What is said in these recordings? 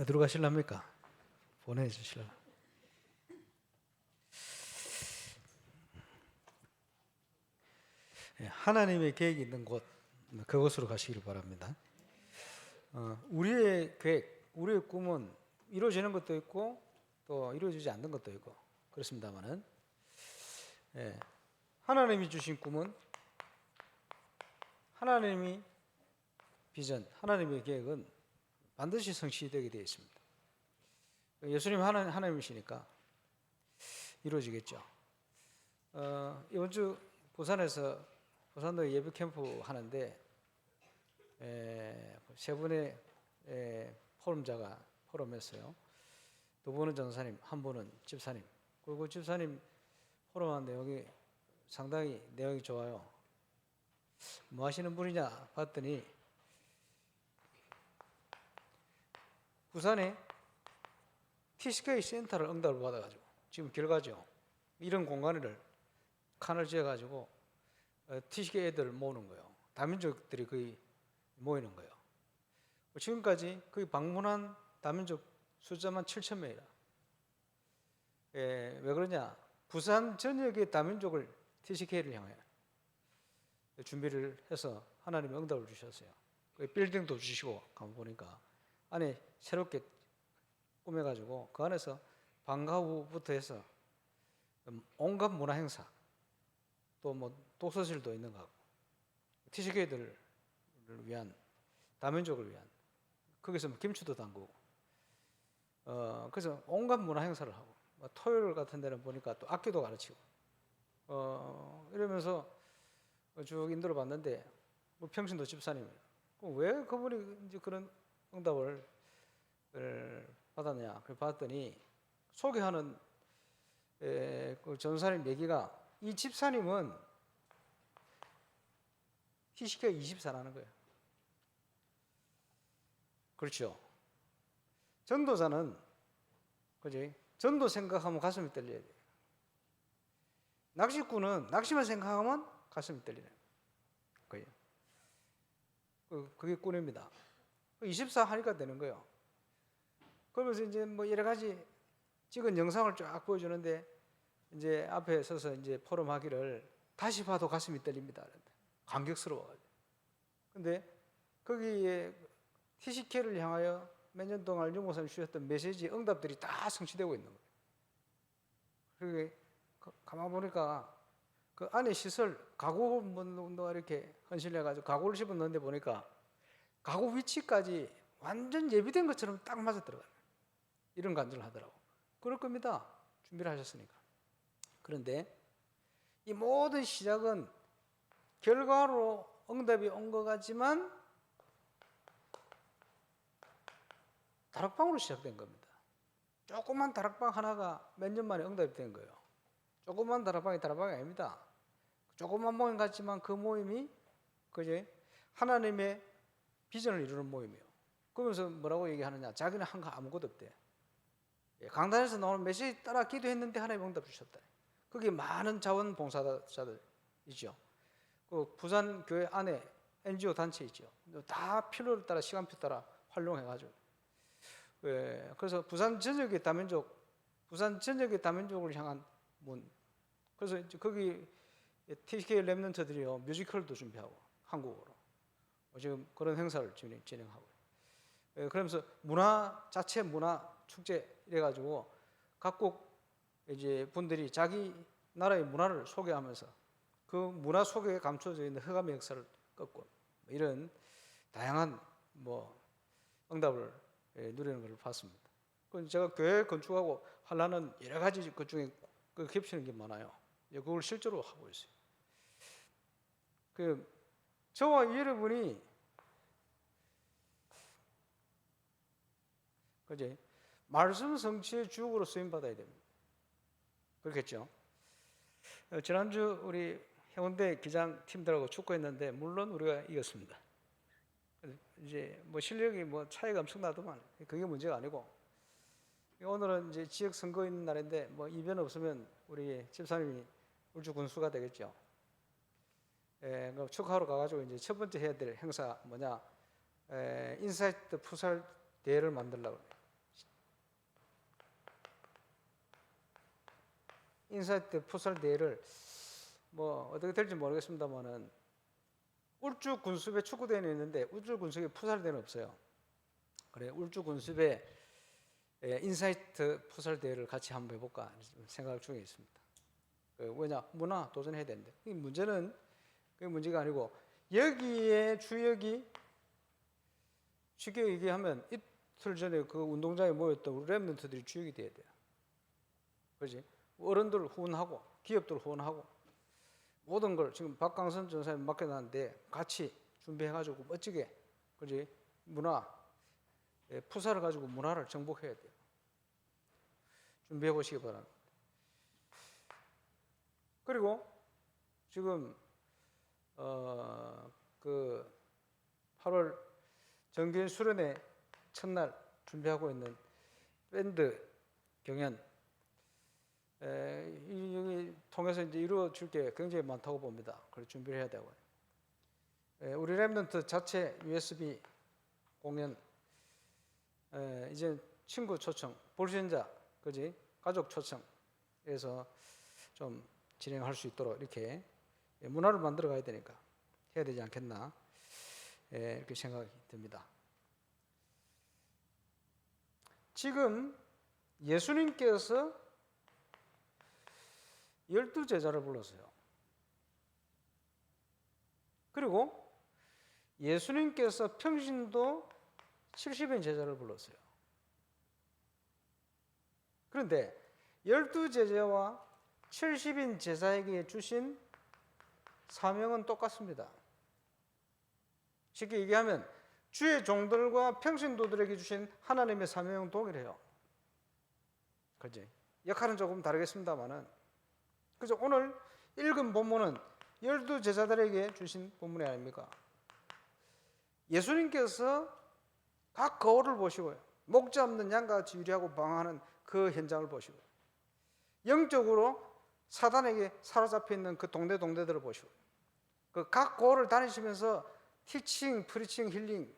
어디로 가실랍니까? 보내주실라. 하나님의 계획이 있는 곳, 그곳으로 가시기를 바랍니다. 우리의 계획, 우리의 꿈은 이루어지는 것도 있고 또 이루어지지 않는 것도 있고 그렇습니다만은, 하나님이 주신 꿈은, 하나님이 비전, 하나님의 계획은 반드시 성취되게 되어 있습니다. 예수님 하나님이시니까 이루어지겠죠. 이번 주 부산에서 부산도 예배 캠프 하는데 세 분의 포럼자가 포럼했어요. 두 분은 전사님, 한 분은 집사님. 그리고 집사님 포럼한 내용이 상당히 내용이 좋아요. 뭐 하시는 분이냐 봤더니 부산에 TCK 센터를 응답을 받아가지고 지금 결과죠. 이런 공간을 칸을 지어가지고 TCK 애들 모으는 거예요. 다민족들이 거의 모이는 거예요. 지금까지 거의 방문한 다민족 숫자만 7,000명이라. 왜 그러냐? 부산 전역의 다민족을 TCK를 향해 준비를 해서 하나님이 응답을 주셨어요. 빌딩도 주시고 가만 보니까 안에 새롭게 꾸며가지고 그 안에서 방과후부터 해서 온갖 문화 행사, 또 뭐 독서실도 있는 것 같고, TCK들을 위한, 다민족을 위한, 거기서 뭐 김치도 담그고, 그래서 온갖 문화 행사를 하고, 토요일 같은 데는 보니까 또 악기도 가르치고, 이러면서 쭉 인도를 봤는데, 뭐 평신도 집사님이에요. 왜 그분이 이제 그런 응답을 받았냐? 그걸 봤더니 소개하는 그 전사님 얘기가, 이 집사님은 TCK가 24라는 거예요. 그렇죠. 전도자는, 그지? 전도 생각하면 가슴이 떨려야 돼요. 낚시꾼은 낚시만 생각하면 가슴이 떨리는 거예요. 그게 꿈입니다. 24 하니까 되는 거예요. 그러면서 이제 뭐 여러 가지 찍은 영상을 쫙 보여주는데, 이제 앞에 서서 이제 포럼 하기를 다시 봐도 가슴이 떨립니다. 감격스러워가지고. 근데 거기에 TCK를 향하여 몇 년 동안 유 목사님 주셨던 메시지 응답들이 다 성취되고 있는 거예요. 그게 가만 보니까 그 안에 시설, 가구도 이렇게 헌신해가지고 가구를 집어넣는데 보니까 가구 위치까지 완전 예비된 것처럼 딱 맞아 들어가요. 이런 간증을 하더라고. 그럴 겁니다. 준비를 하셨으니까. 그런데 이 모든 시작은 결과로 응답이 온 것 같지만 다락방으로 시작된 겁니다. 조그만 다락방 하나가 몇 년 만에 응답이 된 거예요. 조그만 다락방이 아닙니다. 조그만 모임 같지만 그 모임이 그제 하나님의 비전을 이루는 모임이에요. 그러면서 뭐라고 얘기하느냐? 자기는 한 거 아무것도 없대. 강단에서 나오는 메시지 따라 기도했는데 하나님 응답 주셨다. 거기 많은 자원봉사자들 있죠. 그 부산 교회 안에 NGO 단체 있죠. 다 필요를 따라 시간표 따라 활용해가지고. 그래서 부산 전역의 다민족을 향한 문. 그래서 이제 거기 TK 랩런트들이요 뮤지컬도 준비하고 한국어로 지금 그런 행사를 진행하고. 그러면서 자체 문화 축제 이래가지고 각국 이제 분들이 자기 나라의 문화를 소개하면서 그 문화 속에 감춰져 있는 흑암의 역사를 꺾고 이런 다양한 뭐 응답을 누리는 것을 봤습니다. 제가 교회 건축하고 하려는 여러 가지 것 중에 겹치는 게 많아요. 그걸 실제로 하고 있어요. 저와 여러분이 그지 말씀 성취의 주역으로 쓰임 받아야 됩니다. 그렇겠죠? 지난주 우리 해운대 기장 팀들하고 축구했는데 물론 우리가 이겼습니다. 이제 뭐 실력이 뭐 차이가 엄청나더만 그게 문제가 아니고, 오늘은 이제 지역 선거 있는 날인데 뭐 이변 없으면 우리 집사님이 울주 군수가 되겠죠. 축하하러 가가지고 이제 첫 번째 해야 될 행사 뭐냐? 인사이트 풋살 대회를 만들려고. 인사이트 풋살 대회를 뭐 어떻게 될지 모르겠습니다만은 울주 군수배 축구 대회는 있는데 울주 군수배 풋살 대회는 없어요. 그래 울주 군수배 인사이트 풋살 대회를 같이 한번 해볼까 생각 중에 있습니다. 왜냐 문화 도전해야 되는데 이 문제는 그게 문제가 아니고 여기에 주역이 쉽게 얘기하면 이틀 전에 그 운동장에 모였던 우리 랩런트들이 주역이 돼야 돼요. 그렇지? 어른들 후원하고 기업들 후원하고 모든 걸 지금 박강선 전사님 맡겨놨는데 같이 준비해가지고 멋지게 그렇지? 문화 푸사를 가지고 문화를 정복해야 돼요. 준비해 보시기 바랍니다. 그리고 지금 그 8월 정규현 수련회 첫날 준비하고 있는 밴드 경연 여기 통해서 이제 이루어질 게 굉장히 많다고 봅니다. 그래서 준비를 해야 되고요. 우리 랩런트 자체 USB 공연 이제 친구 초청, 불신자, 그지 가족 초청해서 좀 진행할 수 있도록 이렇게 문화를 만들어 가야 되니까 해야 되지 않겠나 이렇게 생각이 듭니다. 지금 예수님께서 12제자를 불렀어요. 그리고 예수님께서 평신도 70인 제자를 불렀어요. 그런데 12제자와 70인 제자에게 주신 사명은 똑같습니다. 쉽게 얘기하면 주의 종들과 평신도들에게 주신 하나님의 사명은 동일해요. 그렇지? 역할은 조금 다르겠습니다만은 그래서 오늘 읽은 본문은 12제자들에게 주신 본문이 아닙니까? 예수님께서 각 거울을 보시고요. 목자 없는 양과 같이 유리하고 방황하는 그 현장을 보시고 영적으로 사단에게 사로잡혀 있는 그 동네들을 보시고 그 각 거울을 다니시면서 티칭, 프리칭, 힐링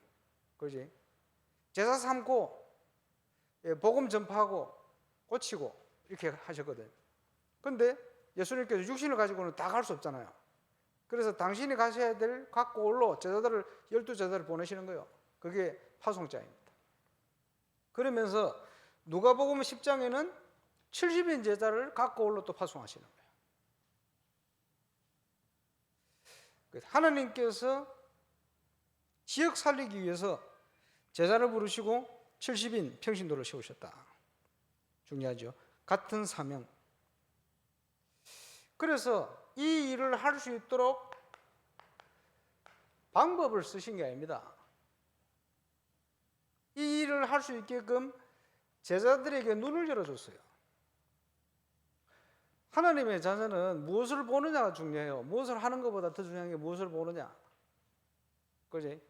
그지? 제사 삼고 복음 전파하고 고치고 이렇게 하셨거든요. 그런데 예수님께서 육신을 가지고는 다 갈 수 없잖아요. 그래서 당신이 가셔야 될 각 거울로 제자들을 12제자를 보내시는 거예요. 그게 파송자입니다. 그러면서 누가복음 10장에는 70인 제자를 각 거울로 또 파송하시는 거예요. 하나님께서 지역 살리기 위해서 제자를 부르시고 70인 평신도를 세우셨다. 중요하죠. 같은 사명. 그래서 이 일을 할 수 있도록 방법을 쓰신 게 아닙니다. 이 일을 할 수 있게끔 제자들에게 눈을 열어줬어요. 하나님의 자녀는 무엇을 보느냐가 중요해요. 무엇을 하는 것보다 더 중요한 게 무엇을 보느냐. 그지?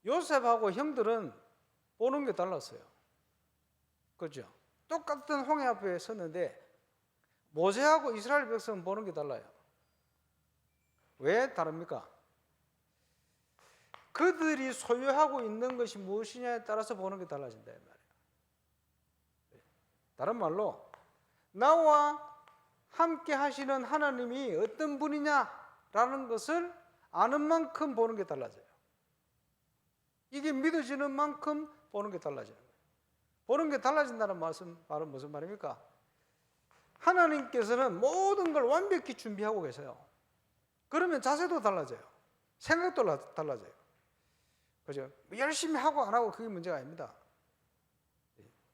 요셉하고 형들은 보는 게 달랐어요. 그죠? 똑같은 홍해 앞에 섰는데 모세하고 이스라엘 백성은 보는 게 달라요. 왜 다릅니까? 그들이 소유하고 있는 것이 무엇이냐에 따라서 보는 게 달라진다 이 말이에요. 다른 말로 나와 함께 하시는 하나님이 어떤 분이냐라는 것을 아는 만큼 보는 게 달라져요. 이게 믿어지는 만큼 보는 게 달라지는 거예요. 보는 게 달라진다는 말은 무슨 말입니까? 하나님께서는 모든 걸 완벽히 준비하고 계세요. 그러면 자세도 달라져요. 생각도 달라져요. 그죠? 열심히 하고 안 하고 그게 문제가 아닙니다.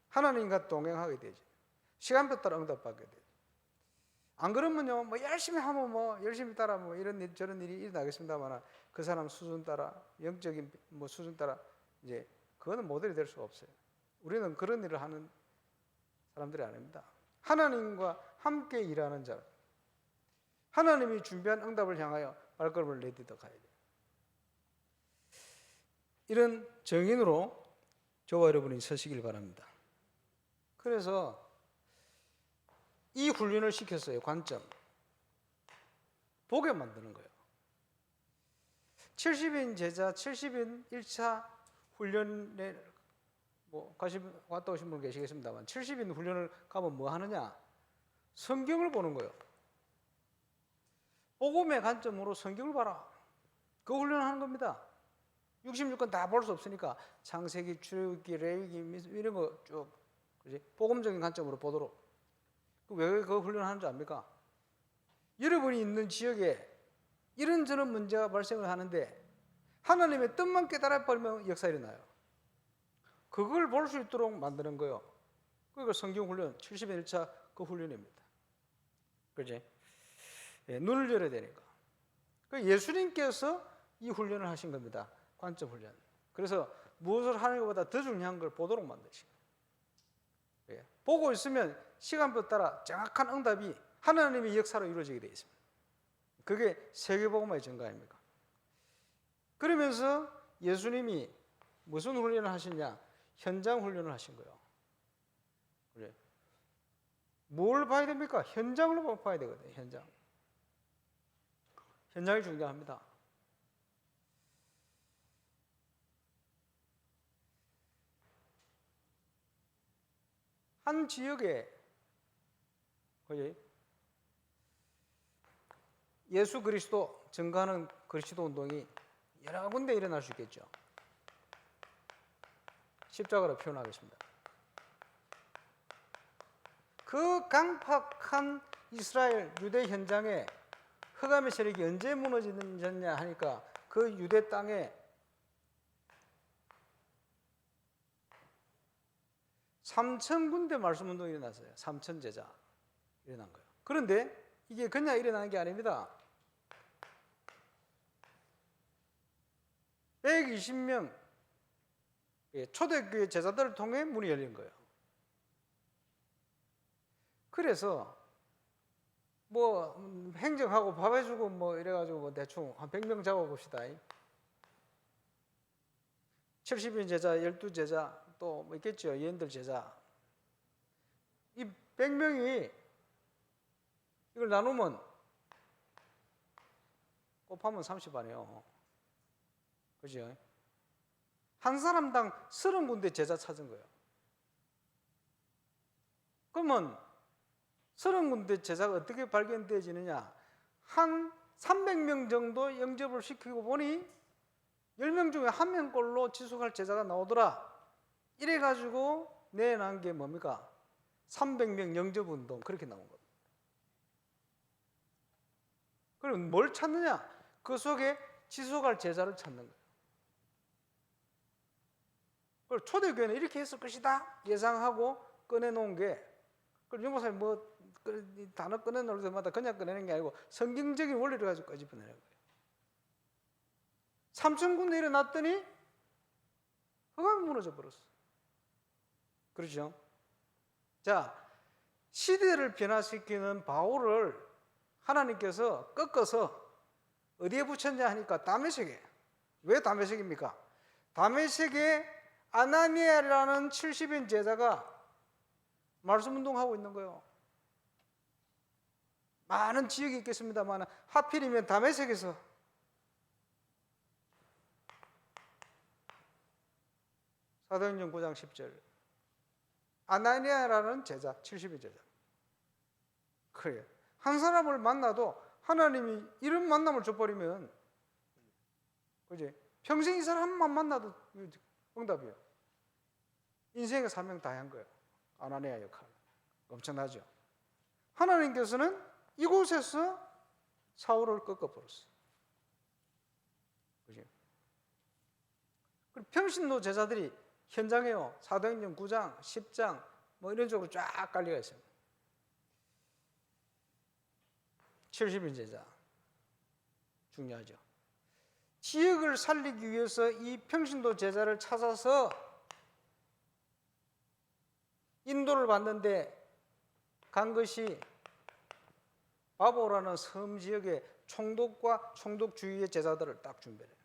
하나님과 동행하게 되죠. 시간표 따라 응답받게 되죠. 안 그러면요, 뭐 열심히 하면 뭐 열심히 따라 뭐 이런 일 저런 일이 일어나겠습니다만 그 사람 수준 따라 영적인 뭐 수준 따라 이제 그거는 모델이 될 수가 없어요. 우리는 그런 일을 하는 사람들이 아닙니다. 하나님과 함께 일하는 자, 하나님이 준비한 응답을 향하여 발걸음을 내딛어 가야 돼요. 이런 정인으로 저와 여러분이 서시길 바랍니다. 그래서 이 훈련을 시켰어요. 관점. 보게 만드는 거예요. 70인 제자, 70인 1차 훈련에 뭐 갔다 오신 분 계시겠습니다만 70인 훈련을 가면 뭐 하느냐? 성경을 보는 거예요. 복음의 관점으로 성경을 봐라. 그 훈련을 하는 겁니다. 66권 다 볼 수 없으니까 창세기, 출애굽기, 레위기 이런 거 쭉 복음적인 관점으로 보도록. 왜 그 훈련을 하는 줄 압니까? 여러분이 있는 지역에 이런저런 문제가 발생을 하는데 하나님의 뜻만 깨달아 버리면 역사 일어나요. 그걸 볼 수 있도록 만드는 거예요. 그러니까 성경 훈련 70의 1차 그 훈련입니다. 그지? 예, 눈을 열어야 되니까. 예수님께서 이 훈련을 하신 겁니다. 관점 훈련. 그래서 무엇을 하는 것보다 더 중요한 걸 보도록 만드신 거예요. 예, 보고 있으면 시간표 따라 정확한 응답이 하나님의 역사로 이루어지게 되어 있습니다. 그게 세계복음화의 증거 아닙니까? 그러면서 예수님이 무슨 훈련을 하시냐? 현장 훈련을 하신 거예요. 그래. 뭘 봐야 됩니까? 현장으로 봐야 되거든요. 현장. 현장이 중요합니다. 한 지역에 예수 그리스도 증거하는 그리스도 운동이 여러 군데 일어날 수 있겠죠. 십자가로 표현하겠습니다. 그 강팍한 이스라엘 유대 현장에 흑암의 세력이 언제 무너지느냐 하니까 그 유대 땅에 3,000군데 말씀 운동이 일어났어요. 3,000제자 일어난 거예요. 그런데 이게 그냥 일어나는 게 아닙니다. 120명 초대교회 제자들을 통해 문이 열린 거예요. 그래서 뭐 행정하고 밥 해주고 뭐 이래가지고 뭐 대충 한 100명 잡아봅시다. 70인 제자, 12제자 또 뭐 있겠죠. 예언들 제자. 이 100명이 이걸 나누면 곱하면 30아니에요. 그죠? 한 사람당 30군데 제자 찾은 거예요. 그러면 30군데 제자가 어떻게 발견되어지느냐? 한 300명 정도 영접을 시키고 보니 10명 중에 1명꼴로 지속할 제자가 나오더라. 이래가지고 내놓은 게 뭡니까? 300명 영접운동 그렇게 나온 겁니다. 그럼 뭘 찾느냐? 그 속에 지속할 제자를 찾는 거예요. 그걸 초대교회는 이렇게 했을 것이다 예상하고 꺼내놓은 게, 그걸 유목사님 뭐 단어 꺼내놓을 때마다 그냥 꺼내는 게 아니고 성경적인 원리를 가지고 꺼집어내는 거예요. 3,000군데 일어났더니 흑암이 무너져 버렸어. 그렇죠? 자, 시대를 변화시키는 바울을 하나님께서 꺾어서 어디에 붙였냐 하니까 다메섹에. 왜 다메섹입니까? 다메섹에 아나니아라는 70인 제자가 말씀 운동하고 있는 거예요. 많은 지역이 있겠습니다만 하필이면 다메섹에서 사도행전 9장 10절 아나니아라는 제자, 70인 제자. 그래요. 한 사람을 만나도 하나님이 이런 만남을 줘버리면, 그지? 평생 이 사람만 만나도 응답이에요. 인생의 사명 다 한 거예요. 아나니아 역할. 엄청나죠? 하나님께서는 이곳에서 사울을 꺾어버렸어요. 그지? 평신도 제자들이 현장에요. 사도행전 9장, 10장 뭐 이런 쪽으로 쫙 깔려가 있습니다. 70인 제자 중요하죠. 지역을 살리기 위해서 이 평신도 제자를 찾아서 인도를 받는데 간 것이 바보라는 섬 지역의 총독과 총독주위의 제자들을 딱 준비해요.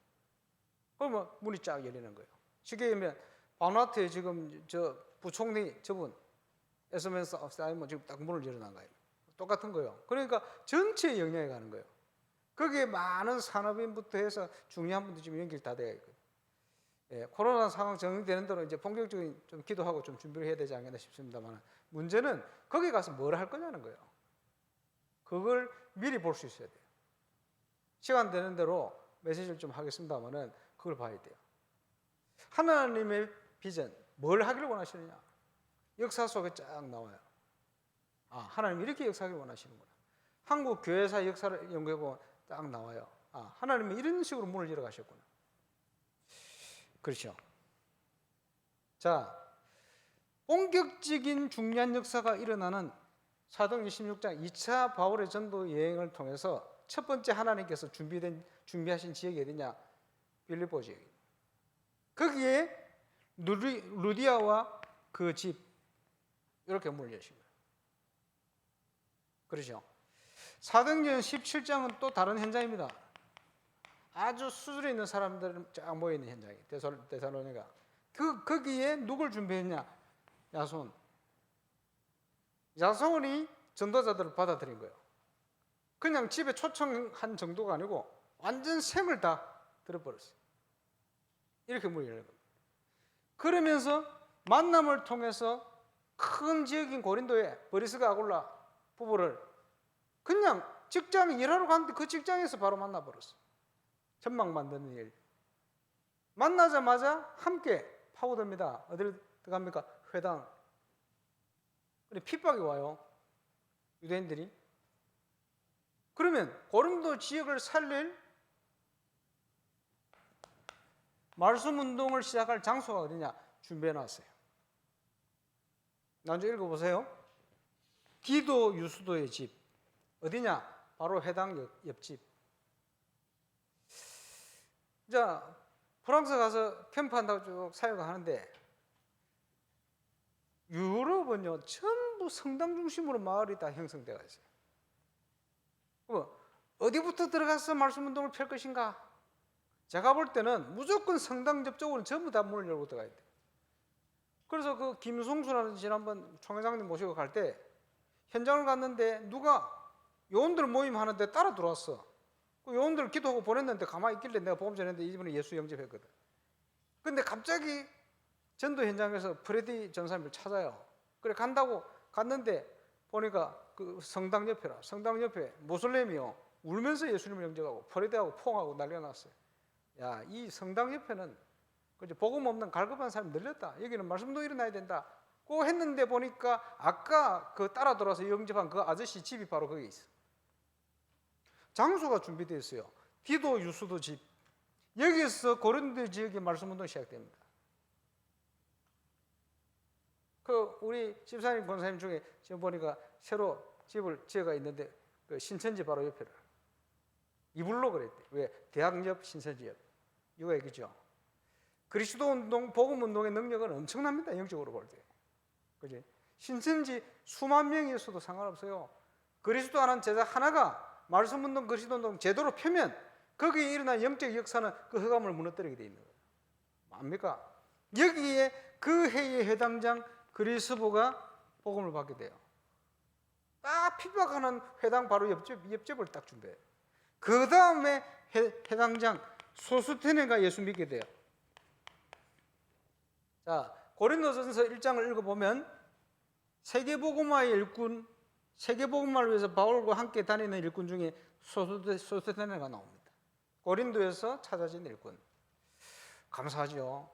그러면 문이 쫙 열리는 거예요. 쉽게 얘기하면 바누아투에 지금 저 부총리 저분 에스멘스 사이먼 지금 딱 문을 열어놓은 거예요. 똑같은 거예요. 그러니까 전체에 영향이 가는 거예요. 거기에 많은 산업인부터 해서 중요한 분들 지금 연결 다 되어 있거든요. 예, 코로나 상황 정리되는 대로 이제 본격적인 좀 기도하고 좀 준비를 해야 되지 않겠나 싶습니다만, 문제는 거기 가서 뭘 할 거냐는 거예요. 그걸 미리 볼 수 있어야 돼요. 시간 되는 대로 메시지를 좀 하겠습니다만은 그걸 봐야 돼요. 하나님의 비전, 뭘 하기를 원하시느냐? 역사 속에 쫙 나와요. 아, 하나님 이렇게 역사하기를 원하시는구나. 한국 교회사 역사를 연구해보면 딱 나와요. 아, 하나님은 이런 식으로 문을 열어가셨구나. 그렇죠. 자, 본격적인 중요한 역사가 일어나는 사도행전 16장 2차 바울의 전도 여행을 통해서 첫 번째 하나님께서 준비하신 지역이 어디냐? 빌립보 지역. 거기에 루디아와 그 집 이렇게 문을 여신 거예요. 그렇죠. 사도행전 17장은 또 다른 현장입니다. 아주 수술에 있는 사람들 쫙 모여 있는 현장이 데살로니가. 거기에 누굴 준비했냐? 야손. 야손이 전도자들을 받아들인 거예요. 그냥 집에 초청한 정도가 아니고 완전 생을 다 들어버렸어요. 이렇게 문을 열는 겁니다. 그러면서 만남을 통해서 큰 지역인 고린도에 브리스가 아굴라 부부를 그냥 직장에 일하러 갔는데 그 직장에서 바로 만나버렸어요. 전망 만드는 일. 만나자마자 함께 파고듭니다. 어디를 들어갑니까? 회당. 핍박이 와요. 유대인들이. 그러면 고린도 지역을 살릴 말씀 운동을 시작할 장소가 어디냐? 준비해 놨어요. 나중에 읽어보세요. 디도 유스도의 집. 어디냐? 바로 회당 옆집. 자, 프랑스 가서 캠프한다고 쭉 사역하는데 유럽은요 전부 성당 중심으로 마을이 다 형성되어 있어요. 어디부터 들어가서 말씀 운동을 펼 것인가? 제가 볼 때는 무조건 성당 접촉으로 전부 다 문을 열고 들어가야 돼요. 그래서 그 김송수라는 지난번 총회장님 모시고 갈 때 현장을 갔는데 누가 요원들 모임하는데 따라 들어왔어. 그 요원들 기도하고 보냈는데 가만히 있길래 내가 보험 전했는데 이분이 예수 영접했거든. 근데 갑자기 전도 현장에서 프레디 전사님을 찾아요. 그래 간다고 갔는데 보니까 그 성당 옆에라. 성당 옆에 모슬렘이요. 울면서 예수님을 영접하고 프레디하고 포옹하고 난리가 났어요. 야, 이 성당 옆에는 복음 없는 갈급한 사람이 늘렸다. 여기는 말씀도 일어나야 된다. 고 했는데 보니까 아까 그 따라 돌아서 영접한 그 아저씨 집이 바로 거기 있어. 장소가 준비되어 있어요. 디도 유스도 집. 여기서 고린도 지역의 말씀 운동이 시작됩니다. 그 우리 집사님 권사님 중에 지금 보니까 새로 집을 지어가 있는데 그 신천지 바로 옆에라. 이불로 그랬대. 왜? 대학 옆 신천지 옆. 이거 얘기죠. 그리스도 운동, 복음 운동의 능력은 엄청납니다. 영적으로 볼 때. 그지? 신천지 수만 명이 있어도 상관없어요. 그리스도 하는 제자 하나가 말씀 운동, 그리스도 운동 제대로 펴면 거기에 일어난 영적 역사는 그 흑암을 무너뜨리게 돼 있는 거예요. 압니까? 여기에 그 해의 회당장 그리스도가 복음을 받게 돼요. 딱 핍박하는 회당 바로 옆집을 딱 준대요. 그 다음에 회당장 소스테네가 예수 믿게 돼요. 자, 고린도전서 1장을 읽어보면 세계복음화의 일꾼, 세계복음화를 위해서 바울과 함께 다니는 일꾼 중에 소스테네가 나옵니다. 고린도에서 찾아진 일꾼. 감사하죠.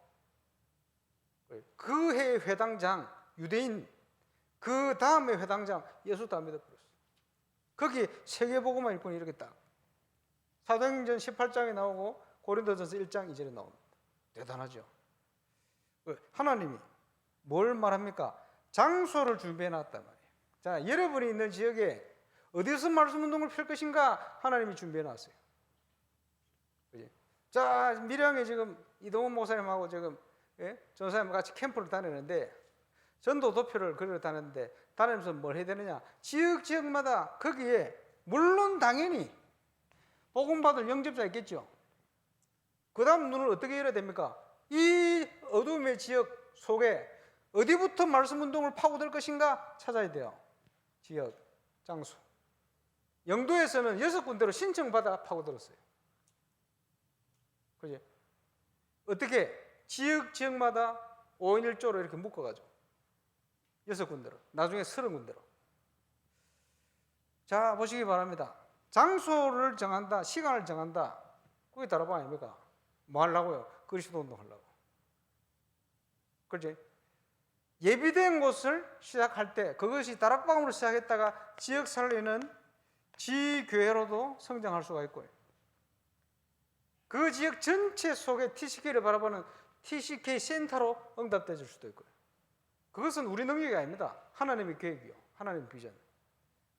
그 해 회당장 유대인, 그 다음에 회당장 예수 다 믿어버렸어요. 거기 세계복음화 일꾼이 이렇게 딱 사도행전 18장에 나오고 고린도전서 1장 2절에 나옵니다. 대단하죠. 하나님이 뭘 말합니까? 장소를 준비해 놨단 말이에요. 자, 여러분이 있는 지역에 어디서 말씀 운동을 펼 것인가? 하나님이 준비해 놨어요. 그지? 자, 밀양에 지금 이동훈 목사님하고 지금 전사님 같이 캠프를 다니는데 전도 도표를 그리러 다녔는데 다니면서 뭘 해야 되느냐? 지역마다 거기에 물론 당연히 복음받을 영접자 있겠죠. 그 다음 눈을 어떻게 열어야 됩니까? 이 어둠의 지역 속에 어디부터 말씀 운동을 파고들 것인가 찾아야 돼요. 지역, 장소. 영도에서는 6군데로 신청받아 파고들었어요. 그지? 어떻게? 지역마다 5인 1조로 이렇게 묶어가지고 6군데로, 나중에 30군데로. 자, 보시기 바랍니다. 장소를 정한다, 시간을 정한다. 그게 다락방 아닙니까? 뭐 하려고요? 그리스도 운동하려고. 그렇지? 예비된 곳을 시작할 때 그것이 다락방으로 시작했다가 지역 살리는 지교회로도 성장할 수가 있고요. 그 지역 전체 속에 TCK를 바라보는 TCK 센터로 응답되어질 수도 있고요. 그것은 우리 능력이 아닙니다. 하나님의 계획이요. 하나님의 비전.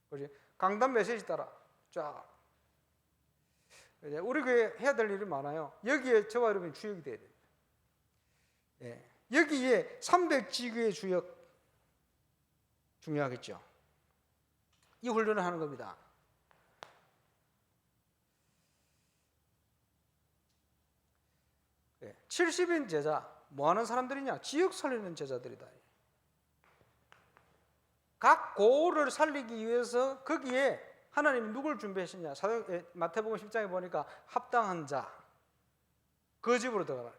그렇지? 강단 메시지 따라 쫙. 우리 교회 해야 될 일이 많아요. 여기에 저와 여러분이 주역이 돼야 됩니다. 예. 여기에 300지교의 주역 중요하겠죠. 이 훈련을 하는 겁니다. 예. 70인 제자 뭐 하는 사람들이냐? 지역 살리는 제자들이다. 각 고를 살리기 위해서 거기에 하나님이 누굴 준비하시냐? 마태복음 10장에 보니까 합당한 자, 그 집으로 들어가라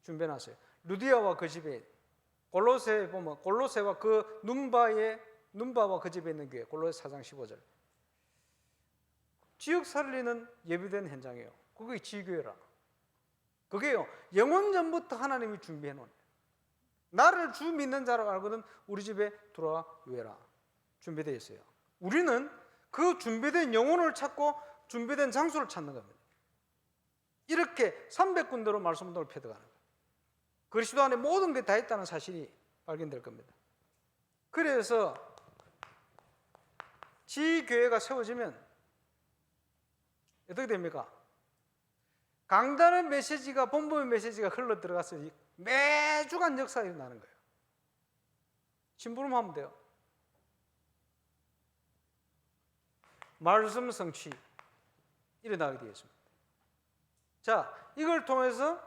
준비해놨어요. 루디아와 그 집에, 골로새에 보면 골로새와 그 눈바와 그 집에 있는 교회, 골로새 4장 15절. 지역 살리는 예비된 현장이에요. 그게 지교회라. 그게요, 영원 전부터 하나님이 준비해 놓은, 나를 주 믿는 자로 알거든 우리 집에 들어와 유해라 준비되어 있어요. 우리는 그 준비된 영혼을 찾고 준비된 장소를 찾는 겁니다. 이렇게 300군데로 말씀 운동을 펴들어가는 거예요. 그리스도 안에 모든 게 다 있다는 사실이 발견될 겁니다. 그래서 지교회가 세워지면 어떻게 됩니까? 강단의 메시지가, 본부의 메시지가 흘러 들어가서 매주간 역사가 일어나는 거예요. 심부름하면 돼요. 말씀 성취 일어나게 되어 있습니다. 자, 이걸 통해서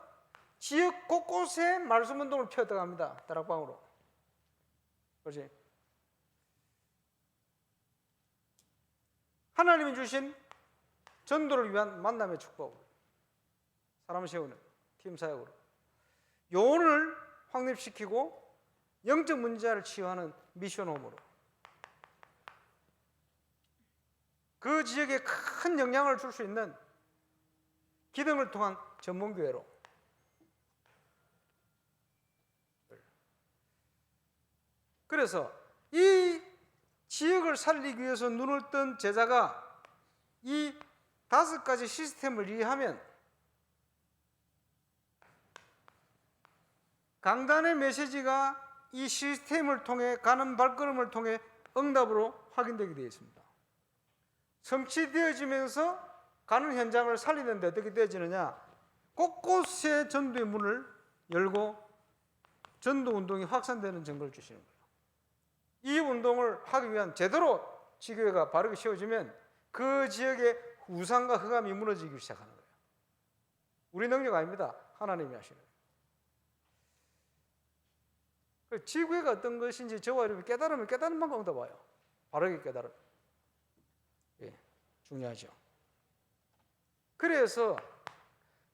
지역 곳곳에 말씀 운동을 펴들어갑니다. 다락방으로. 그렇지? 하나님이 주신 전도를 위한 만남의 축복, 사람 세우는 팀 사역으로 요원을 확립시키고 영적 문제를 치유하는 미션홈으로 그 지역에 큰 영향을 줄 수 있는 기능을 통한 전문교회로. 그래서 이 지역을 살리기 위해서 눈을 뜬 제자가 이 5가지 시스템을 이해하면 강단의 메시지가 이 시스템을 통해 가는 발걸음을 통해 응답으로 확인되게 되어 있습니다. 성취되어지면서 가는 현장을 살리는데 어떻게 되어지느냐? 곳곳에 전도의 문을 열고 전도 운동이 확산되는 증거를 주시는 거예요. 이 운동을 하기 위한 제대로 지교회가 바르게 세워지면 그 지역의 우상과 흑암이 무너지기 시작하는 거예요. 우리 능력 아닙니다. 하나님이 하시는 거예요. 지구가 어떤 것인지 저와 여러분이 깨달으면 깨달은 만큼 응답와요. 바르게 깨달음. 예, 중요하죠. 그래서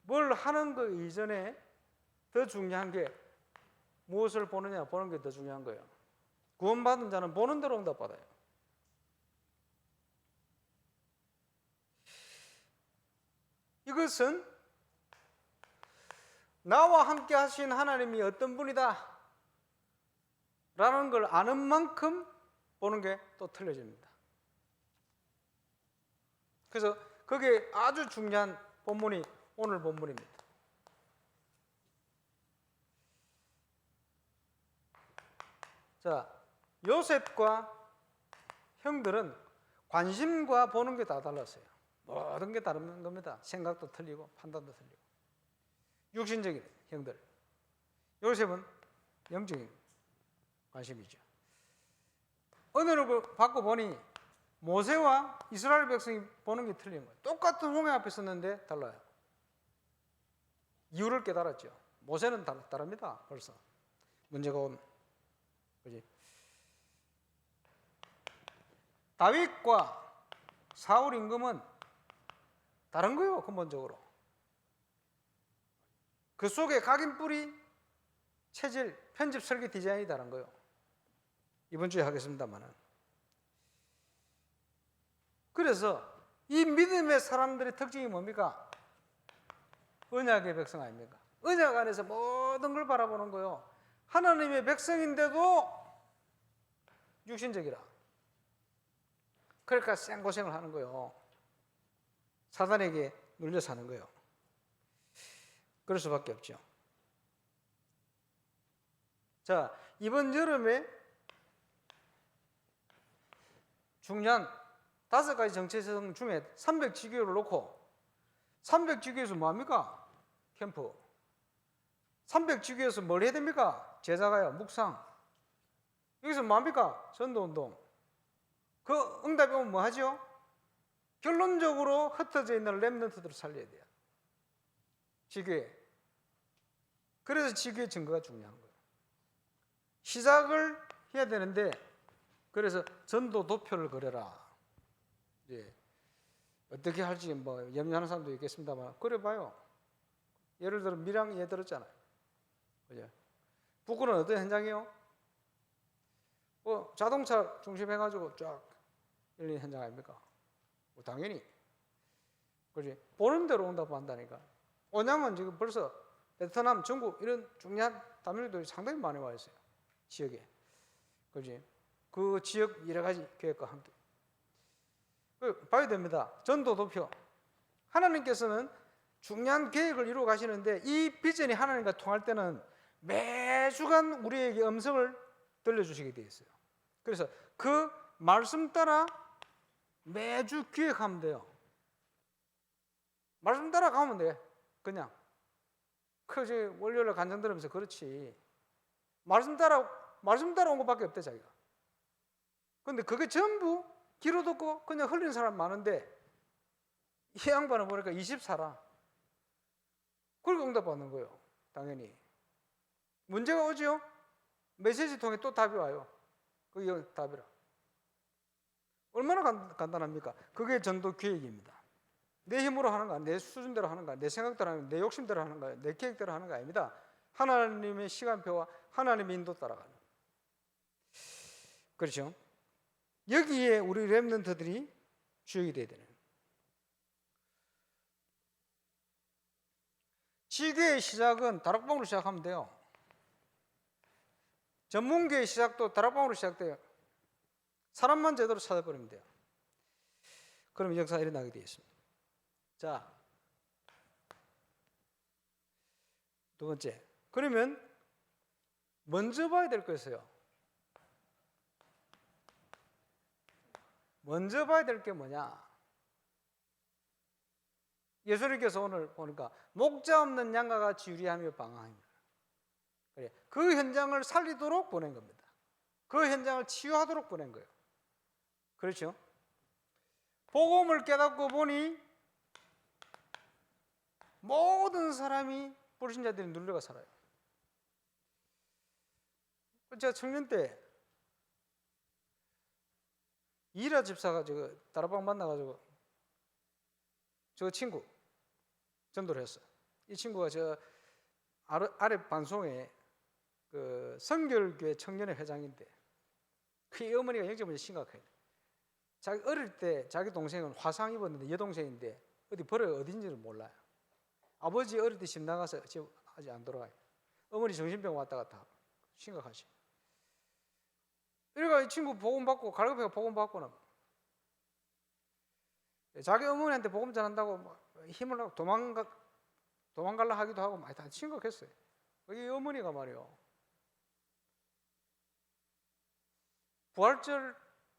뭘 하는 것 이전에 더 중요한 게 무엇을 보느냐, 보는 게 더 중요한 거예요. 구원받은 자는 보는 대로 응답받아요. 이것은 나와 함께 하신 하나님이 어떤 분이다 라는 걸 아는 만큼 보는 게 또 틀려집니다. 그래서 그게 아주 중요한 본문이 오늘 본문입니다. 자, 요셉과 형들은 관심과 보는 게 다 달랐어요. 모든 게 다른 겁니다. 생각도 틀리고 판단도 틀리고. 육신적인 형들, 요셉은 영적인 관심이죠. 언어를 바꿔 보니 모세와 이스라엘 백성이 보는 게 틀린 거예요. 똑같은 홍해 앞에 섰는데 달라요. 이유를 깨달았죠. 모세는 다릅니다. 벌써 문제가 온 거지. 다윗과 사울 임금은 다른 거예요. 근본적으로. 그 속에 각인뿔이 체질, 편집, 설계, 디자인이다라는 거예요. 이번 주에 하겠습니다만은. 그래서 이 믿음의 사람들의 특징이 뭡니까? 언약의 백성 아닙니까? 언약 안에서 모든 걸 바라보는 거예요. 하나님의 백성인데도 육신적이라. 그러니까 생고생을 하는 거예요. 사단에게 눌려 사는 거예요. 그럴 수밖에 없죠. 자, 이번 여름에 중요한 5가지 정체성 중에 300지교를 놓고 300지교에서 뭐합니까? 캠프. 300지교에서 뭘 해야 됩니까? 제자가요, 묵상. 여기서 뭐합니까? 전도운동. 그 응답이 오면 뭐 하죠? 결론적으로 흩어져 있는 렘넌트들을 살려야 돼요. 지교회. 그래서 지교회 증거가 중요한 거예요. 시작을 해야 되는데, 그래서 전도 도표를 그려라. 예. 어떻게 할지 뭐 염려하는 사람도 있겠습니다만, 그려봐요. 예를 들어 밀양 예 들었잖아요. 그죠? 북구는 어떤 현장이요? 뭐 자동차 중심해가지고 쫙 열린 현장 아닙니까? 뭐 당연히. 그지? 보는 대로 온다고 한다니까. 온양은 지금 벌써 베트남, 중국 이런 중요한 다민족들이 상당히 많이 와 있어요. 지역에. 그지? 그 지역 여러 가지 계획과 함께. 봐야 됩니다. 전도 도표. 하나님께서는 중요한 계획을 이루어 가시는데 이 비전이 하나님과 통할 때는 매주간 우리에게 음성을 들려주시게 되어 있어요. 그래서 그 말씀 따라 매주 기획하면 돼요. 말씀 따라 가면 돼. 그냥. 그지 월요일에 간증 들으면서 그렇지. 말씀 따라 온 것밖에 없대 자기가. 근데 그게 전부 귀로 듣고 그냥 흘리는 사람 많은데 이 양반은 보니까 24라. 그리고 응답받는 거예요. 당연히. 문제가 오죠? 메시지 통해 또 답이 와요. 그게 답이라. 얼마나 간단합니까? 그게 전도 계획입니다. 내 힘으로 하는 거, 내 수준대로 하는 거, 내 생각대로 하는 거, 내 욕심대로 하는 거, 내 계획대로 하는 거 아닙니다. 하나님의 시간표와 하나님의 인도 따라가는. 그렇죠? 여기에 우리 렘넌트들이 주역이 돼야 되는. 지교의 시작은 다락방으로 시작하면 돼요. 전문교의 시작도 다락방으로 시작돼요. 사람만 제대로 찾아버리면 돼요. 그럼 역사가 일어나게 되어 있습니다. 자, 두 번째. 그러면 먼저 봐야 될 거 있어요. 먼저 봐야 될 게 뭐냐? 예수님께서 오늘 보니까 목자 없는 양과 같이 유리하며 방황합니다. 그 현장을 살리도록 보낸 겁니다. 그 현장을 치유하도록 보낸 거예요. 그렇죠? 복음을 깨닫고 보니 모든 사람이 불신자들이 눌려가 살아요. 제가 청년 때 이라 집사가 저 다락방 만나가지고 저 친구 전도를 했어요. 이 친구가 저 아래 방송에 그 성결교회 청년회 회장인데 그 어머니가 영적 문제 심각해요. 자기 어릴 때 자기 동생은 화상 입었는데 여동생인데 어디 버려 어딘지를 몰라요. 아버지 어릴 때 집 나가서 지금 아직 안 돌아가요. 어머니 정신병 왔다 갔다 하고 심각하지. 이래가 이 친구 복음 받고 갈급해가 복음 받고는 자기 어머니한테 복음 전한다고 힘을 하고 도망갈라 하기도 하고 많이 다 심각했어요. 이 어머니가 말이요. 부활절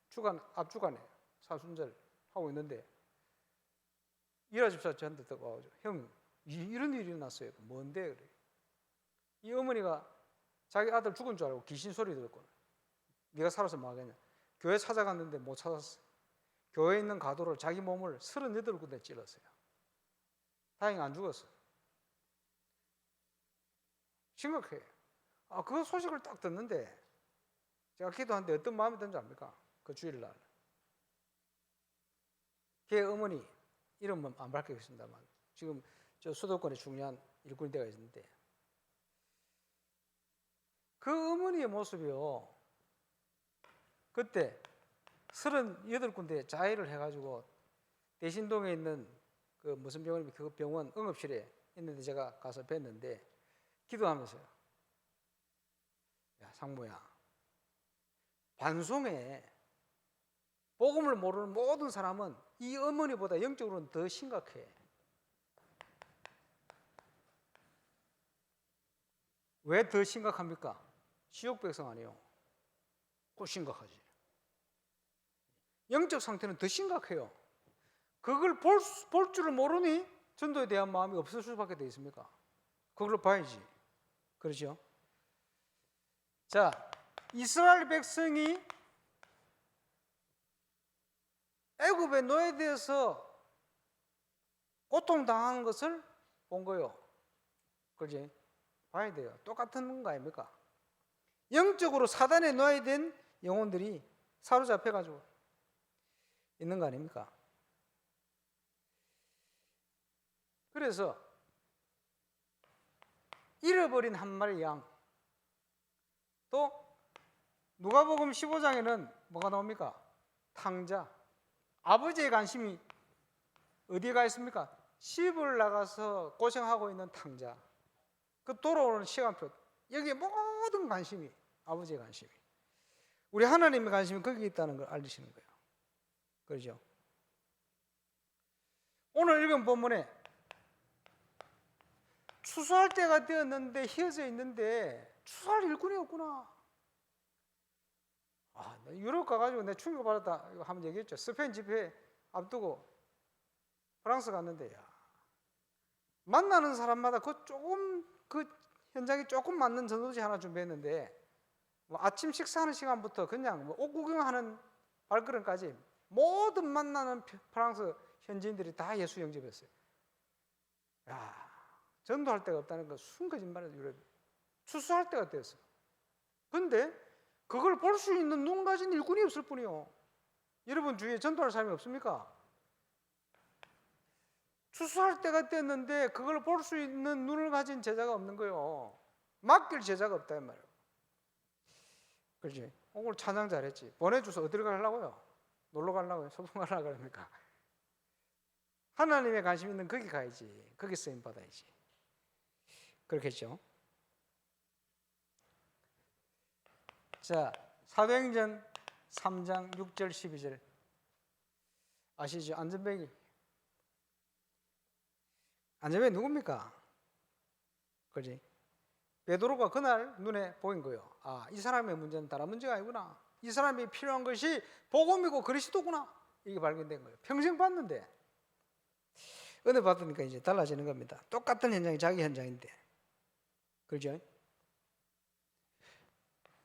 주간 앞주간에 사순절 하고 있는데 이라 집사 저한테 와가지고 형 이런 일이 일어났어요. 뭔데 그래? 이 어머니가 자기 아들 죽은 줄 알고 귀신 소리 듣고 네가 살아서 뭐 하겠냐? 교회 찾아갔는데 못 찾았어. 교회에 있는 가도를 자기 몸을 38군데 찔렀어요. 다행히 안 죽었어. 심각해. 그 소식을 딱 듣는데 제가 기도하는데 어떤 마음이 든지 압니까? 그 주일날. 걔 어머니 이름은 안 밝히겠습니다만 지금 저 수도권의 중요한 일꾼이 되어 있는데 그 어머니의 모습이요. 그때 38군데 자해를 해가지고 대신동에 있는 그 무슨 병원이면 그 병원 응급실에 있는데 제가 가서 뵀는데 기도하면서요. 야, 상무야. 반송에 복음을 모르는 모든 사람은 이 어머니보다 영적으로는 더 심각해. 왜 더 심각합니까? 지옥 백성 아니에요. 그거 심각하지. 영적 상태는 더 심각해요. 그걸 볼 줄을 모르니 전도에 대한 마음이 없을 수밖에 돼 있습니까? 그걸로 봐야지. 그렇죠? 자, 이스라엘 백성이 애굽의 노예되어서 고통당하는 것을 본 거예요. 그렇지? 봐야 돼요. 똑같은 거 아닙니까? 영적으로 사단에 노예된 영혼들이 사로잡혀가지고 있는 거 아닙니까? 그래서 잃어버린 한 마리 양, 또 누가복음 15장에는 뭐가 나옵니까? 탕자. 아버지의 관심이 어디에 가 있습니까? 시집을 나가서 고생하고 있는 탕자. 그 돌아오는 시간표, 여기에 모든 관심이 아버지의 관심이, 우리 하나님의 관심이 거기에 있다는 걸 알리시는 거예요. 그렇죠? 오늘 읽은 본문에 추수할 때가 되었는데 휘어져 있는데 추수할 일꾼이 없구나. 유럽 가가지고 내가 충격받았다 이거 한번 얘기했죠. 스페인 집회 앞두고 프랑스 갔는데 만나는 사람마다 그 현장이 조금 맞는 전도지 하나 준비했는데 뭐 아침 식사하는 시간부터 그냥 뭐 옷 구경하는 발걸음까지 모든 만나는 프랑스 현지인들이 다 예수 영접했어요. 전도할 데가 없다는 거 순 거짓말이에요. 유럽이 추수할 때가 되었어. 근데 그걸 볼 수 있는 눈 가진 일꾼이 없을 뿐이요. 여러분 주위에 전도할 사람이 없습니까? 추수할 때가 됐는데 그걸 볼 수 있는 눈을 가진 제자가 없는 거예요. 맡길 제자가 없다 이 말이에요. 그렇지? 오늘 찬양 잘했지. 보내줘서 어디를 가려고요? 놀러 가려고요? 소풍 가려고 그럽니까? 하나님의 관심 있는 거기 가야지. 거기 쓰임 받아야지. 그렇겠죠? 자, 사도행전 3장 6절 12절 아시죠? 안전뱅이 누굽니까? 그렇지? 베드로가 그날 눈에 보인 거예요. 이 사람의 문제는 다른 문제가 아니구나. 이 사람이 필요한 것이 복음이고 그리스도구나. 이게 발견된 거예요. 평생 봤는데 은혜 받으니까 이제 달라지는 겁니다. 똑같은 현장이 자기 현장인데. 그렇죠?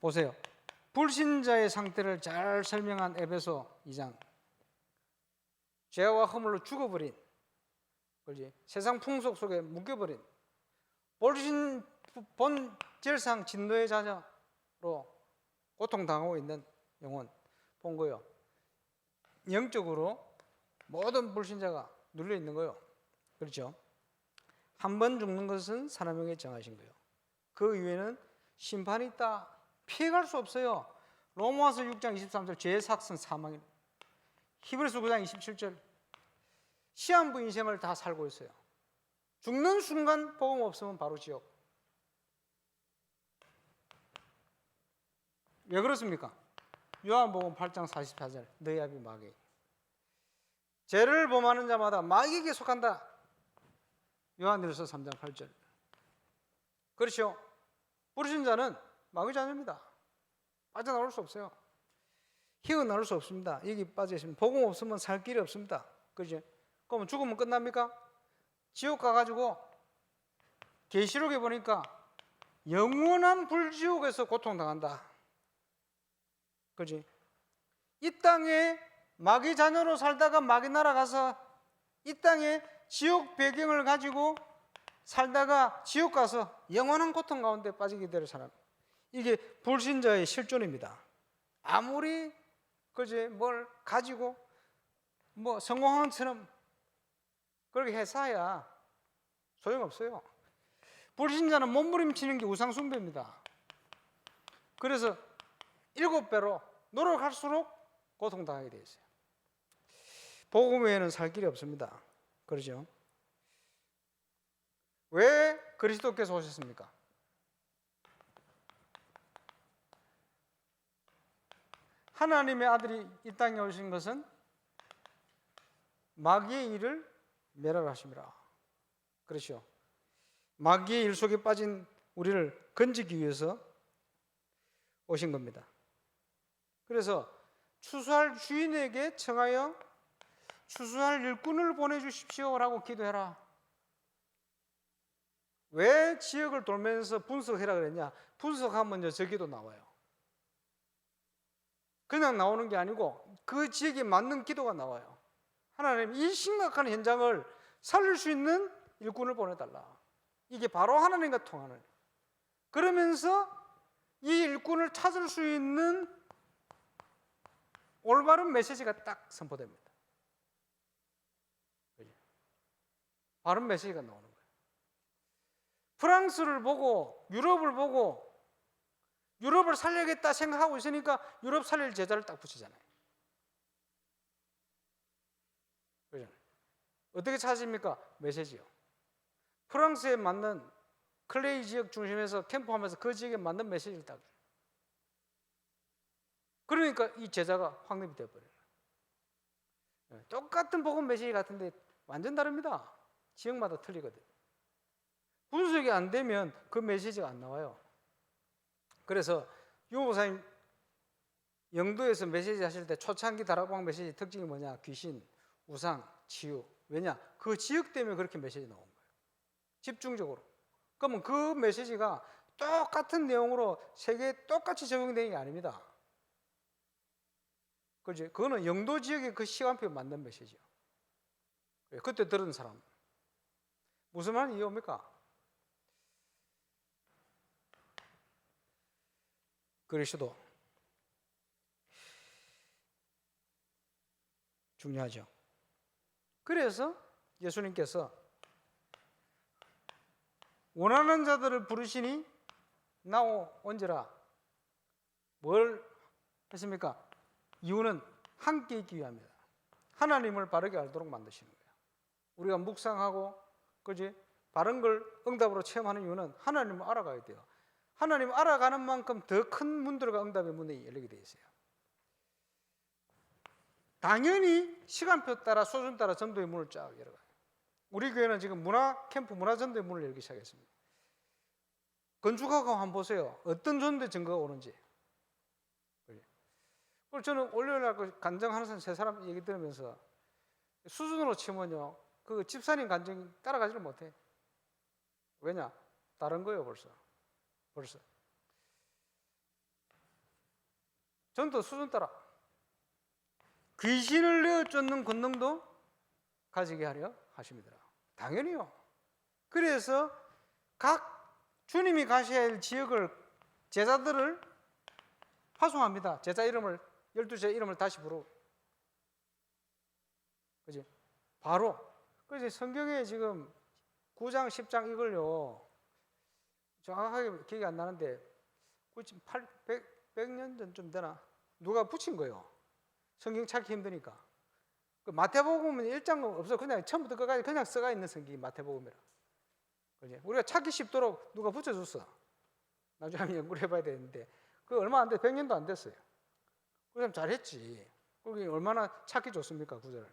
보세요. 불신자의 상태를 잘 설명한 에베소 2장. 죄와 허물로 죽어버린, 그렇지? 세상 풍속 속에 묶여버린 본질상 진노의 자녀로 고통당하고 있는 영혼 본 거예요. 영적으로 모든 불신자가 눌려 있는 거예요. 그렇죠? 한 번 죽는 것은 사람에게 정하신 거예요. 그 이후에는 심판이 있다. 피해갈 수 없어요. 로마서 6장 23절 죄의 삭은 사망입니다. 히브리서 9장 27절 시한부 인생을 다 살고 있어요. 죽는 순간 복음 없으면 바로 지옥. 왜 그렇습니까? 요한복음 8장 44절 너희 아비 마귀. 죄를 범하는 자마다 마귀에게 속한다. 요한일서 3장 8절. 그렇죠? 불신자는 마귀 자녀입니다. 빠져나올 수 없어요. 헤어나올 수 없습니다. 여기 빠져있으면 복음 없으면 살 길이 없습니다. 그렇죠? 그러면 죽으면 끝납니까? 지옥 가가지고 계시록에 보니까 영원한 불지옥에서 고통당한다. 그렇지? 이 땅에 마귀 자녀로 살다가 마귀 나라 가서 이 땅에 지옥 배경을 가지고 살다가 지옥 가서 영원한 고통 가운데 빠지게 될 사람, 이게 불신자의 실존입니다. 아무리 그지 뭘 가지고 뭐 성공한 것처럼 그렇게 해서야 소용없어요. 불신자는 몸부림치는 게 우상숭배입니다. 그래서 7배로 노력할수록 고통당하게 되어 있어요. 복음 외에는 살 길이 없습니다. 그러죠? 왜 그리스도께서 오셨습니까? 하나님의 아들이 이 땅에 오신 것은 마귀의 일을 멸하심이라. 그렇죠? 마귀의 일 속에 빠진 우리를 건지기 위해서 오신 겁니다. 그래서 추수할 주인에게 청하여 추수할 일꾼을 보내주십시오라고 기도해라. 왜 지역을 돌면서 분석해라 그랬냐? 분석하면요 저기도 나와요. 그냥 나오는 게 아니고 그 지역에 맞는 기도가 나와요. 하나님, 이 심각한 현장을 살릴 수 있는 일꾼을 보내달라. 이게 바로 하나님과 통하는. 그러면서 이 일꾼을 찾을 수 있는 올바른 메시지가 딱 선포됩니다. 바른 메시지가 나오는 거예요. 프랑스를 보고 유럽을 보고 유럽을 살려야겠다 생각하고 있으니까 유럽 살릴 제자를 딱 붙이잖아요. 그렇죠? 어떻게 찾습니까? 메시지요. 프랑스에 맞는 클레이 지역 중심에서 캠프하면서 그 지역에 맞는 메시지를 딱 줘요. 그러니까 이 제자가 확립이 되어버려요. 똑같은 복음 메시지 같은데 완전 다릅니다. 지역마다 틀리거든요. 분석이 안 되면 그 메시지가 안 나와요. 그래서 유 목사님 영도에서 메시지 하실 때 초창기 다락방 메시지 특징이 뭐냐? 귀신, 우상, 치유. 왜냐? 그 지역 때문에 그렇게 메시지 나온 거예요. 집중적으로. 그러면 그 메시지가 똑같은 내용으로 세계에 똑같이 적용되는 게 아닙니다. 그렇지? 그거는 영도 지역의 그 시간표에 맞는 메시지요. 그때 들은 사람. 무슨 말인지 이해옵니까? 그리스도 중요하죠. 그래서 예수님께서 원하는 자들을 부르시니 나오온지라. 뭘 했습니까? 이유는 함께 있기 위함이다. 하나님을 바르게 알도록 만드시는 거예요. 우리가 묵상하고 그지? 바른 걸 응답으로 체험하는 이유는 하나님을 알아가야 돼요. 하나님을 알아가는 만큼 더 큰 문들과 응답의 문이 열리게 되어 있어요. 당연히 시간표 따라 수준 따라 전도의 문을 쫙 열어가요. 우리 교회는 지금 문화 캠프 문화 전도의 문을 열기 시작했습니다. 건축하고 한번 보세요. 어떤 전도의 증거가 오는지. 그리고 저는 월요일날 간증하는 세 사람 얘기 들으면서 수준으로 치면요, 그 집사님 간증 따라가지를 못해. 왜냐? 다른 거예요, 벌써. 전도 수준 따라. 귀신을 내어 쫓는 권능도 가지게 하려 하십니다. 당연히요. 그래서 각 주님이 가셔야 할 지역을 제자들을 파송합니다. 제자 이름을 12제자 이름을 다시 부르고. 그지? 바로. 그지? 성경에 지금 9장, 10장 이걸요. 정확하게 기억이 안 나는데 100년 전쯤 되나? 누가 붙인 거예요. 성경 찾기 힘드니까. 그 마태복음은 1장 없어. 그냥 처음부터 끝까지 그냥 써가 있는 성경이 마태복음이라. 그지? 우리가 찾기 쉽도록 누가 붙여줬어. 나중에 한번 연구를 해봐야 되는데 그 얼마 안 돼. 100년도 안 됐어요. 그 사람 잘했지. 그게 얼마나 찾기 좋습니까, 구절을.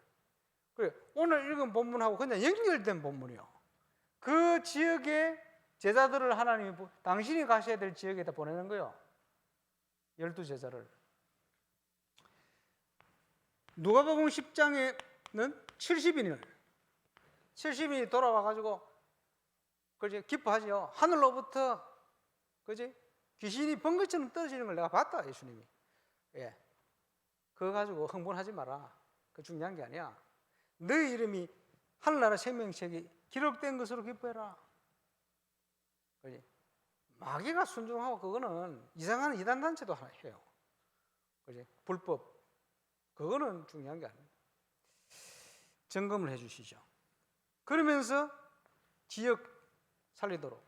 그래, 오늘 읽은 본문하고 그냥 연결된 본문이요. 그 지역의 제자들을 하나님이 당신이 가셔야 될 지역에다 보내는 거예요. 12제자를. 누가복음 10장에는 70인이 돌아와가지고 그지 기뻐하죠. 하늘로부터 그지 귀신이 번개처럼 떨어지는 걸 내가 봤다, 예수님이. 예, 그거 가지고 흥분하지 마라. 그 중요한 게 아니야. 너희 이름이 하늘나라 생명책에 기록된 것으로 기뻐해라. 그지? 마귀가 순종하고 그거는 이상한 이단단체도 하나 해요. 그지? 불법. 그거는 중요한 게 아닙니다. 점검을 해 주시죠. 그러면서 지역 살리도록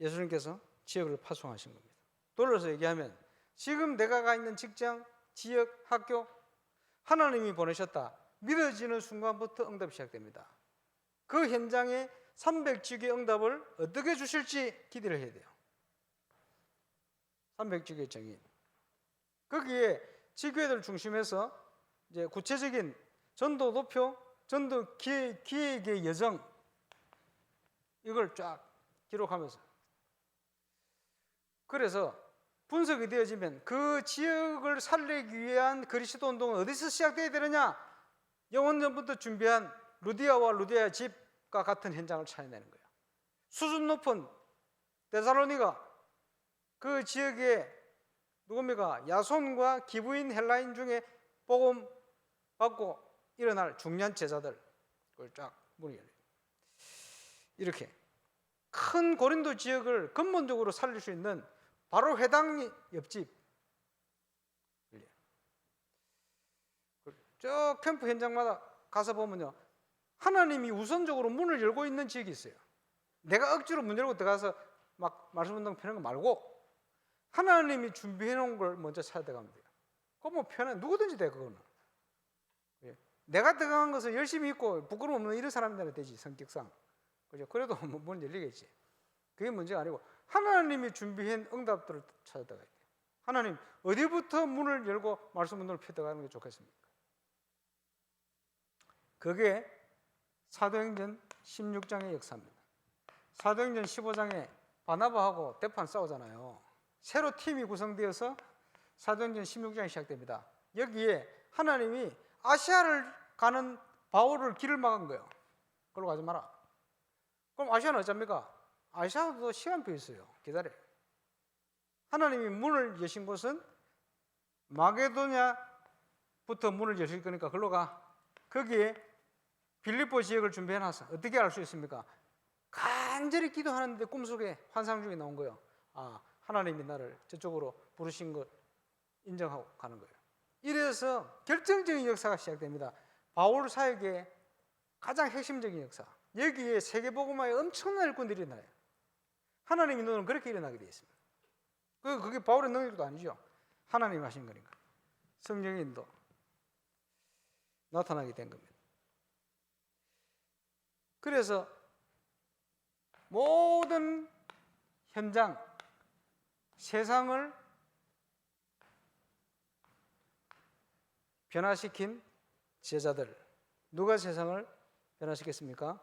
예수님께서 지역을 파송하신 겁니다. 돌려서 얘기하면 지금 내가 가 있는 직장, 지역, 학교 하나님이 보내셨다 믿어지는 순간부터 응답이 시작됩니다. 그 현장에 300지교의 응답을 어떻게 주실지 기대를 해야 돼요. 300지교의 정인. 거기에 지교회들 중심해서 이제 구체적인 전도 도표, 전도 기획의 여정 이걸 쫙 기록하면서 그래서 분석이 되어지면 그 지역을 살리기 위한 그리스도 운동은 어디서 시작되어야 되느냐? 영원전부터 준비한 루디아와 루디아의 집과 같은 현장을 찾아내는 거예요. 수준 높은 데살로니가 그 지역에 누굽니까? 야손과 기부인 헬라인 중에 복음 받고 일어날 중요한 제자들 그걸 쫙 문이 열려요. 이렇게 큰 고린도 지역을 근본적으로 살릴 수 있는 바로 회당 옆집 저 캠프 현장마다 가서 보면요 하나님이 우선적으로 문을 열고 있는 지역이 있어요. 내가 억지로 문 열고 들어가서 막 말씀운동 펴는 거 말고 하나님이 준비해 놓은 걸 먼저 찾아가면 돼요. 그거 뭐 편해 누구든지 돼 그거는. 내가 들어간 것을 열심히 있고 부끄러움 없는 이런 사람들한테 되지 성격상. 그죠? 그래도 문 열리겠지. 그게 문제가 아니고 하나님이 준비한 응답들을 찾아가야 돼요. 하나님 어디부터 문을 열고 말씀 운동을 펴들어가는 게 좋겠습니까? 그게 사도행전 16장의 역사입니다. 사도행전 15장에 바나바하고 대판 싸우잖아요. 새로 팀이 구성되어서 사도행전 16장이 시작됩니다. 여기에 하나님이 아시아를 가는 바울을 길을 막은 거예요. 그걸로 가지 마라. 그럼 아시아는 어쩝니까? 아시아도 시간표 있어요. 기다려. 하나님이 문을 여신 곳은 마게도냐부터 문을 여실 거니까 그걸로 가. 거기에 빌립보 지역을 준비해놨어. 어떻게 알 수 있습니까? 간절히 기도하는데 꿈속에 환상 중에 나온 거예요. 아, 하나님이 나를 저쪽으로 부르신 것 인정하고 가는 거예요. 이래서 결정적인 역사가 시작됩니다. 바울 사역의 가장 핵심적인 역사. 여기에 세계복음화에 엄청난 일꾼들이 일어나요. 하나님의 눈은 그렇게 일어나게 되어 있습니다. 그게 바울의 능력도 아니죠. 하나님이 하신 거니까. 성령의 인도 나타나게 된 겁니다. 그래서 모든 현장, 세상을 변화시킨 제자들, 누가 세상을 변화시켰습니까?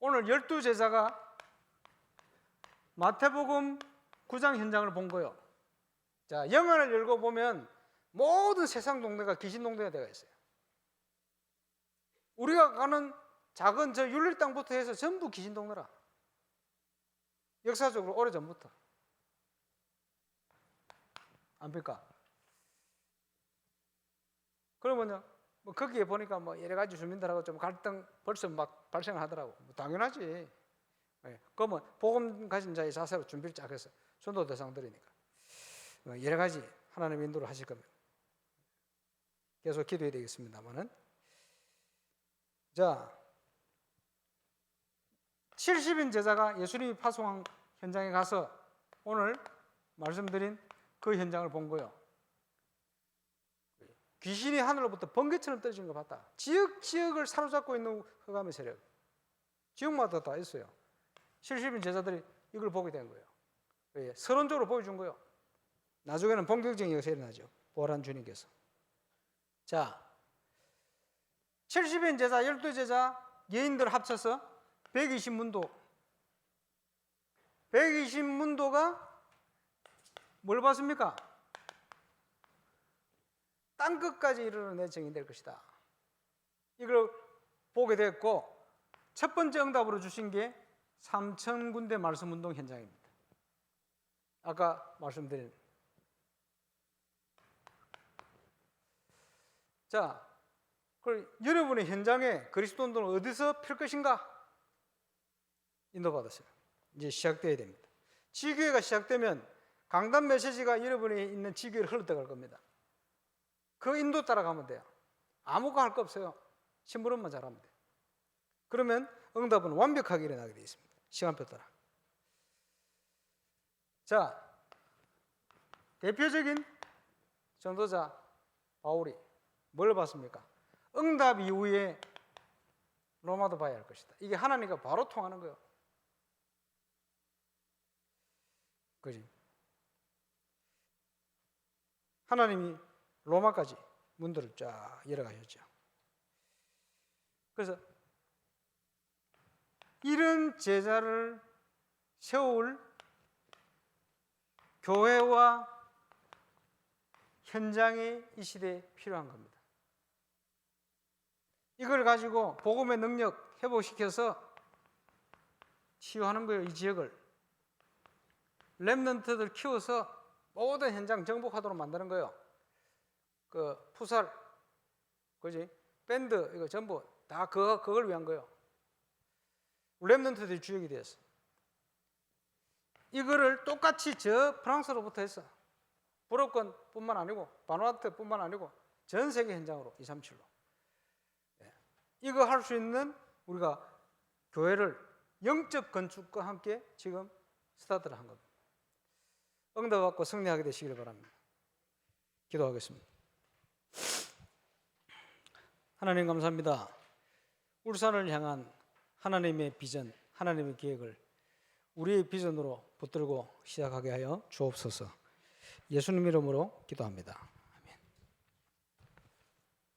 오늘 12제자가 마태복음 9장 현장을 본 거예요. 자, 영안을 열고 보면 모든 세상 동네가 귀신 동네가 되어 있어요. 우리가 가는 작은 저 율리 땅부터 해서 전부 귀신 동네라. 역사적으로 오래전부터. 압니까? 그러면요, 뭐 거기에 보니까 뭐 여러 가지 주민들하고 좀 갈등 벌써 막 발생하더라고. 뭐 당연하지. 네. 그러면 복음 가진 자의 자세로 준비를 쫙 해서 전도 대상들이니까 여러 가지 하나님의 인도를 하실 겁니다. 계속 기도해야 되겠습니다만은. 자, 70인 제자가 예수님이 파송한 현장에 가서 오늘 말씀드린 그 현장을 본 거예요. 귀신이 하늘로부터 번개처럼 떨어지는 거 봤다. 지역을 사로잡고 있는 흑암의 세력. 지역마다 다 있어요. 70인 제자들이 이걸 보게 된 거예요. 서론적으로 보여준 거예요. 나중에는 본격적인 역사가 일어나죠. 부활한 주님께서. 자, 70인 제자, 12제자, 예인들 합쳐서 120문도. 120문도가 뭘 봤습니까? 땅끝까지 이르러 내 정이 될 것이다. 이걸 보게 됐고, 첫 번째 응답으로 주신 게 3,000군데 말씀운동 현장입니다. 아까 말씀드린. 자, 여러분의 현장에 그리스도 운동을 어디서 펼 것인가? 인도받았어요. 이제 시작돼야 됩니다. 지교회가 시작되면 강단 메시지가 여러분이 있는 지교회를 흘러들어갈 겁니다. 그 인도 따라가면 돼요. 아무거 할 거 없어요. 심부름만 잘하면 돼요. 그러면 응답은 완벽하게 일어나게 되어 있습니다. 시간표 따라. 자, 대표적인 전도자 바울이 뭘 봤습니까? 응답 이후에 로마도 봐야 할 것이다. 이게 하나님과 바로 통하는 거예요. 그지? 하나님이 로마까지 문들을 쫙 열어가셨죠. 그래서 이런 제자를 세울 교회와 현장에 이 시대에 필요한 겁니다. 이걸 가지고 복음의 능력 회복시켜서 치유하는 거예요. 이 지역을 렘넌트들 키워서 모든 현장 정복하도록 만드는 거예요. 그 푸살, 그지? 밴드 이거 전부 다 그걸 위한 거예요. 렘넌트들이 주역이 되었어. 이거를 똑같이 저 프랑스로부터 했어. 불어권뿐만 아니고 바누아투뿐만 아니고 전 세계 현장으로 237로. 이거 할 수 있는 우리가 교회를 영적 건축과 함께 지금 스타트를 한 겁니다. 응답받고 승리하게 되시기를 바랍니다. 기도하겠습니다. 하나님 감사합니다. 울산을 향한 하나님의 비전, 하나님의 계획을 우리의 비전으로 붙들고 시작하게 하여 주옵소서. 예수님 이름으로 기도합니다.